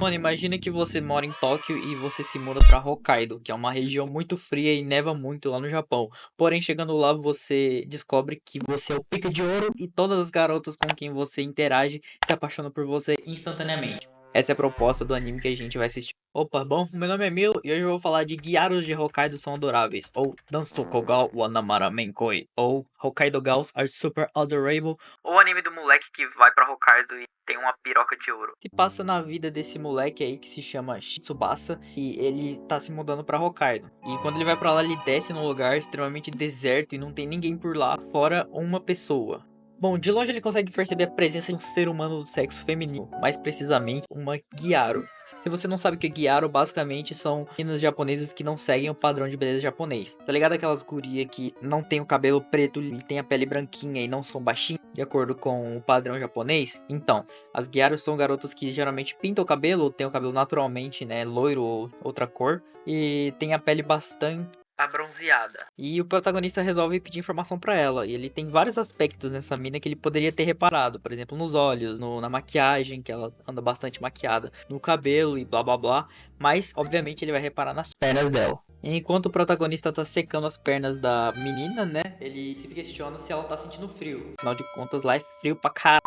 Mano, imagina que você mora em Tóquio e você se muda pra Hokkaido, que é uma região muito fria e neva muito lá no Japão. Porém, chegando lá, você descobre que você é o pica de ouro e todas as garotas com quem você interage se apaixonam por você instantaneamente. Essa é a proposta do anime que a gente vai assistir. Opa, bom, meu nome é Milo e hoje eu vou falar de Gyarus de Hokkaido são adoráveis, ou Dansokogal wa Namara Menkoi, ou Hokkaido Gals are super adorable, ou o anime do moleque que vai pra Hokkaido e tem uma piroca de ouro. Se passa na vida desse moleque aí que se chama Shitsubasa e ele tá se mudando pra Hokkaido. E quando ele vai pra lá, ele desce num lugar extremamente deserto e não tem ninguém por lá, fora uma pessoa. Bom, de longe ele consegue perceber a presença de um ser humano do sexo feminino, mais precisamente uma Gyaru. Se você não sabe o que é Gyaru, basicamente são meninas japonesas que não seguem o padrão de beleza japonês. Tá ligado aquelas gurias que não tem o cabelo preto e tem a pele branquinha e não são baixinhas, de acordo com o padrão japonês? Então, as Gyarus são garotas que geralmente pintam o cabelo, ou têm o cabelo naturalmente, né, loiro ou outra cor, e tem a pele bastante bronzeada. E o protagonista resolve pedir informação pra ela. E ele tem vários aspectos nessa mina que ele poderia ter reparado. Por exemplo, nos olhos, na maquiagem, que ela anda bastante maquiada, no cabelo e blá blá blá. Mas, obviamente, ele vai reparar nas pernas dela. E enquanto o protagonista tá secando as pernas da menina, né? Ele se questiona se ela tá sentindo frio. Afinal de contas, lá é frio pra caralho.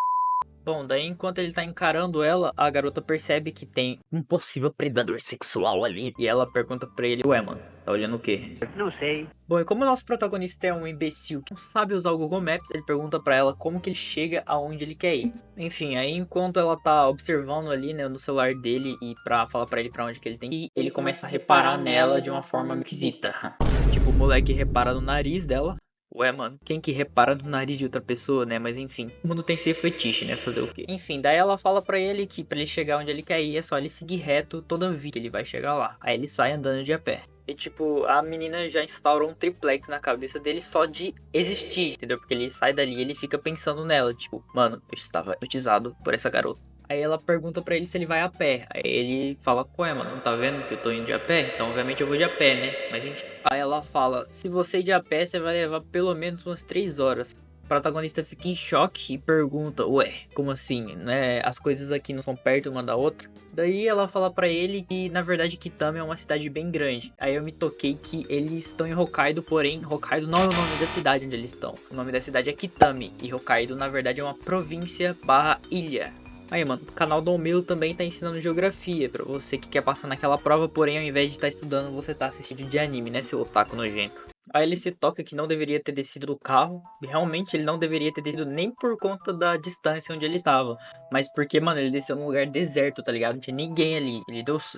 Bom, daí enquanto ele tá encarando ela, a garota percebe que tem um possível predador sexual ali. E ela pergunta pra ele, ué, mano, tá olhando o quê? Não sei. Bom, e como o nosso protagonista é um imbecil que não sabe usar o Google Maps, ele pergunta pra ela como que ele chega aonde ele quer ir. Enfim, aí enquanto ela tá observando ali, né, no celular dele e pra falar pra ele pra onde que ele tem que ir, ele começa a reparar nela de uma forma esquisita. Tipo, o moleque repara no nariz dela. Ué, mano, quem que repara no nariz de outra pessoa, né? Mas enfim, o mundo tem seu fetiche, né? Fazer o quê? Enfim, daí ela fala pra ele que pra ele chegar onde ele quer ir é só ele seguir reto toda a vida que ele vai chegar lá. Aí ele sai andando de a pé. E tipo, a menina já instaurou um triplex na cabeça dele só de existir, entendeu? Porque ele sai dali e ele fica pensando nela, tipo, mano, eu estava hipnotizado por essa garota. Aí ela pergunta pra ele se ele vai a pé. Aí ele fala, ué, mano, não tá vendo que eu tô indo de a pé? Então obviamente eu vou de a pé, né? Mas enfim. Aí ela fala, se você ir de a pé, você vai levar pelo menos umas 3 horas. O protagonista fica em choque e pergunta, ué, como assim, né? As coisas aqui não são perto uma da outra? Daí ela fala pra ele que, na verdade, Kitami é uma cidade bem grande. Aí eu me toquei que eles estão em Hokkaido, porém, Hokkaido não é o nome da cidade onde eles estão. O nome da cidade é Kitami, e Hokkaido, na verdade, é uma província barra ilha. Aí, mano, o canal Dom Milo também tá ensinando geografia pra você que quer passar naquela prova, porém, ao invés de estar estudando, você tá assistindo de anime, né, seu otaku nojento. Aí ele se toca que não deveria ter descido do carro. Realmente ele não deveria ter descido nem por conta da distância onde ele tava. Mas porque, mano, ele desceu num lugar deserto, tá ligado? Não tinha ninguém ali.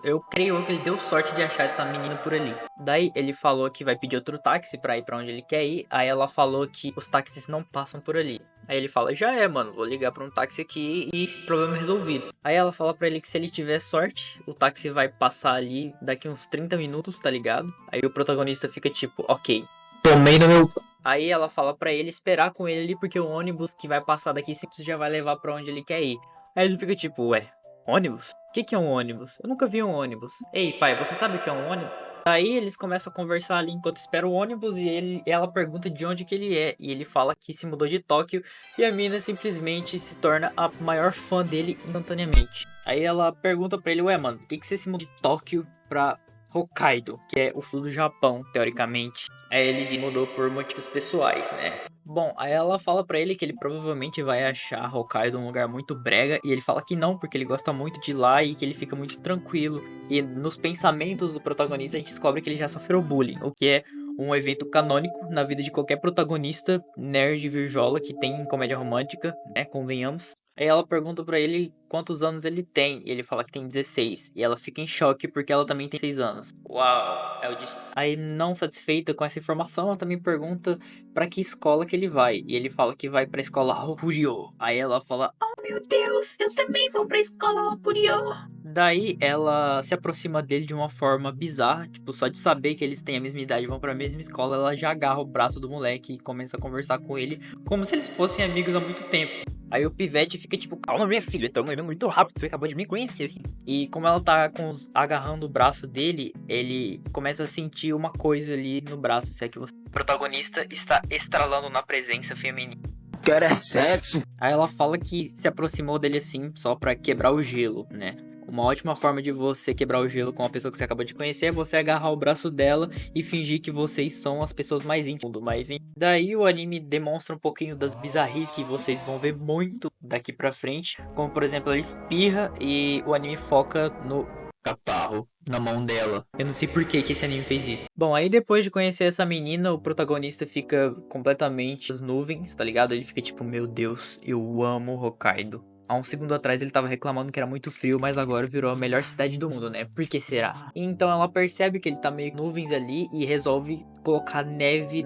Eu creio que ele deu sorte de achar essa menina por ali. Daí ele falou que vai pedir outro táxi pra ir pra onde ele quer ir. Aí ela falou que os táxis não passam por ali. Aí ele fala, já é, mano, vou ligar pra um táxi aqui e problema resolvido. Aí ela fala pra ele que se ele tiver sorte, o táxi vai passar ali daqui uns 30 minutos, tá ligado? Aí o protagonista fica tipo, ok, tomei no meu cu. Aí ela fala pra ele esperar com ele ali porque o ônibus que vai passar daqui simples já vai levar pra onde ele quer ir. Aí ele fica tipo, ué, ônibus? O que é um ônibus? Eu nunca vi um ônibus. Ei, pai, você sabe o que é um ônibus? Aí eles começam a conversar ali enquanto espera o ônibus e ela pergunta de onde que ele é. E ele fala que se mudou de Tóquio e a mina simplesmente se torna a maior fã dele instantaneamente. Aí ela pergunta pra ele, ué, mano, por que você se mudou de Tóquio pra Hokkaido, que é o sul do Japão, teoricamente? Aí ele mudou por motivos pessoais, né? Bom, aí ela fala pra ele que ele provavelmente vai achar Hokkaido um lugar muito brega, e ele fala que não, porque ele gosta muito de lá e que ele fica muito tranquilo. E nos pensamentos do protagonista a gente descobre que ele já sofreu bullying, o que é um evento canônico na vida de qualquer protagonista nerd virjola que tem em comédia romântica, né, convenhamos. Aí ela pergunta pra ele quantos anos ele tem, e ele fala que tem 16. E ela fica em choque porque ela também tem 6 anos. Uau, é o destino. Aí, não satisfeita com essa informação, ela também pergunta pra que escola que ele vai. E ele fala que vai pra escola Hokurio. Aí ela fala, oh meu Deus, eu também vou pra escola Hokurio. Daí ela se aproxima dele de uma forma bizarra, tipo, só de saber que eles têm a mesma idade e vão pra mesma escola, ela já agarra o braço do moleque e começa a conversar com ele, como se eles fossem amigos há muito tempo. Aí o pivete fica tipo, calma minha filha, tô indo muito rápido, você acabou de me conhecer. E como ela tá agarrando o braço dele, ele começa a sentir uma coisa ali no braço, se é que o protagonista está estralando na presença feminina. quero é sexo. Aí ela fala que se aproximou dele assim só pra quebrar o gelo, né? Uma ótima forma de você quebrar o gelo com uma pessoa que você acabou de conhecer é você agarrar o braço dela e fingir que vocês são as pessoas mais íntimas do mundo. Daí o anime demonstra um pouquinho das bizarrices que vocês vão ver muito daqui pra frente. Como por exemplo, ela espirra e o anime foca no catarro na mão dela. Eu não sei por que esse anime fez isso. Bom, aí depois de conhecer essa menina, o protagonista fica completamente nas nuvens, tá ligado? Ele fica tipo, meu Deus, eu amo Hokkaido. Há um segundo atrás ele tava reclamando que era muito frio, mas agora virou a melhor cidade do mundo, né? Por que será? Então ela percebe que ele tá meio nuvens ali e resolve colocar neve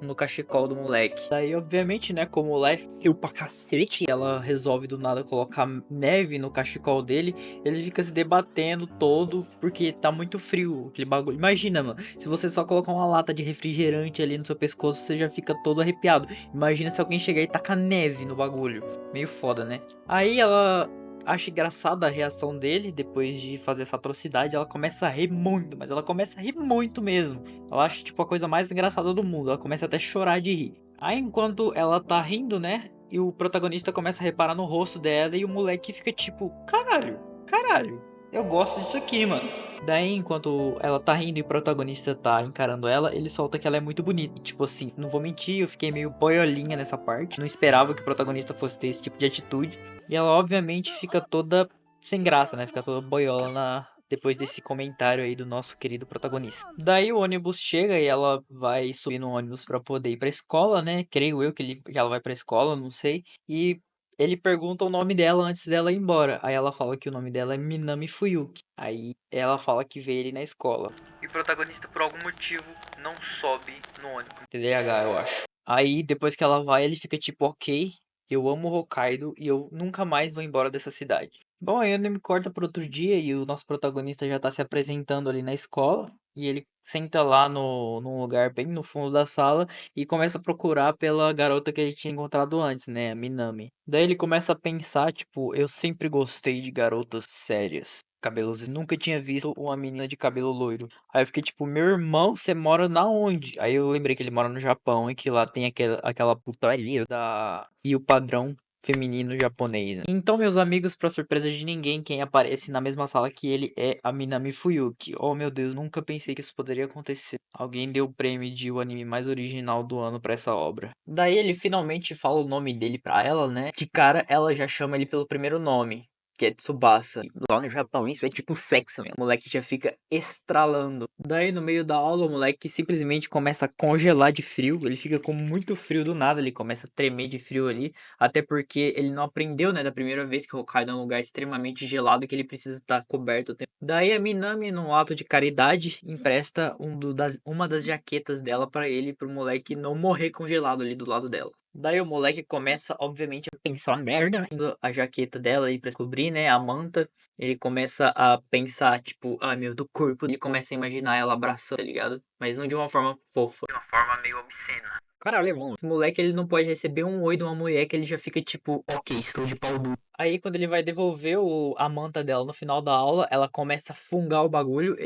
no cachecol do moleque. Daí, obviamente, né, como lá é frio pra cacete, ela resolve do nada colocar neve no cachecol dele. Ele fica se debatendo todo porque tá muito frio aquele bagulho. Imagina, mano, se você só colocar uma lata de refrigerante ali no seu pescoço, você já fica todo arrepiado. Imagina se alguém chegar e tacar neve no bagulho. Meio foda, né? Aí ela acha engraçada a reação dele depois de fazer essa atrocidade. Ela começa a rir muito, mas ela começa a rir muito mesmo. Ela acha tipo a coisa mais engraçada do mundo. Ela começa até a chorar de rir. Aí enquanto ela tá rindo, né? E o protagonista começa a reparar no rosto dela e o moleque fica tipo, caralho, caralho. Eu gosto disso aqui, mano. Daí, enquanto ela tá rindo e o protagonista tá encarando ela, ele solta que ela é muito bonita. Tipo assim, não vou mentir, eu fiquei meio boiolinha nessa parte. Não esperava que o protagonista fosse ter esse tipo de atitude. E ela, obviamente, fica toda sem graça, né? Fica toda boiola depois desse comentário aí do nosso querido protagonista. Daí o ônibus chega e ela vai subir no ônibus pra poder ir pra escola, né? Creio eu que ela vai pra escola, não sei. E ele pergunta o nome dela antes dela ir embora. Aí ela fala que o nome dela é Minami Fuyuki. Aí ela fala que vê ele na escola. E o protagonista, por algum motivo, não sobe no ônibus. TDAH, eu acho. Aí depois que ela vai, ele fica tipo, ok, eu amo Hokkaido e eu nunca mais vou embora dessa cidade. Bom, aí o anime corta para outro dia e o nosso protagonista já tá se apresentando ali na escola. E ele senta lá num lugar bem no fundo da sala e começa a procurar pela garota que ele tinha encontrado antes, né? A Minami. Daí ele começa a pensar, tipo, eu sempre gostei de garotas sérias. Cabelos, nunca tinha visto uma menina de cabelo loiro. Aí eu fiquei tipo, meu irmão, você mora na onde? Aí eu lembrei que ele mora no Japão e que lá tem aquela putaria e o padrão feminino japonês, né? Então, meus amigos, pra surpresa de ninguém, quem aparece na mesma sala que ele é a Minami Fuyuki. Oh, meu Deus, nunca pensei que isso poderia acontecer. Alguém deu o prêmio de o anime mais original do ano pra essa obra. Daí ele finalmente fala o nome dele pra ela, né? De cara, ela já chama ele pelo primeiro nome, que é Tsubasa. Lá no Japão, isso é tipo sexo, né? O moleque já fica estralando. Daí, no meio da aula, o moleque simplesmente começa a congelar de frio. Ele fica com muito frio do nada, ele começa a tremer de frio ali. Até porque ele não aprendeu, né, da primeira vez que o Hokkaido é um lugar extremamente gelado que ele precisa estar coberto o tempo. Daí a Minami, num ato de caridade, empresta uma das jaquetas dela pra ele, pro moleque não morrer congelado ali do lado dela. Daí o moleque começa, obviamente, a pensar merda, indo a jaqueta dela aí pra descobrir, né, a manta. Ele começa a pensar, tipo, ah, meu, do corpo. Ele começa a imaginar ela abraçando, tá ligado? Mas não de uma forma fofa, de uma forma meio obscena. Caralho, mano. Esse moleque, ele não pode receber um oi de uma mulher que ele já fica tipo, ok, estou de pau duro. Aí, quando ele vai devolver a manta dela no final da aula, ela começa a fungar o bagulho.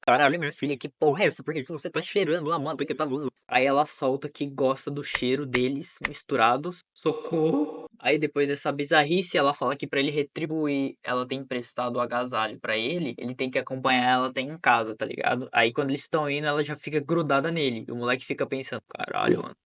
Caralho, minha filha, que porra é essa? Por que você tá cheirando a manta que tá usando? Aí ela solta que gosta do cheiro deles misturados. Socorro. Aí, depois dessa bizarrice, ela fala que pra ele retribuir ela ter emprestado o agasalho pra ele tem que acompanhar ela até em casa, tá ligado? Aí, quando eles estão indo, ela já fica grudada nele. E o moleque fica pensando, caralho, mano.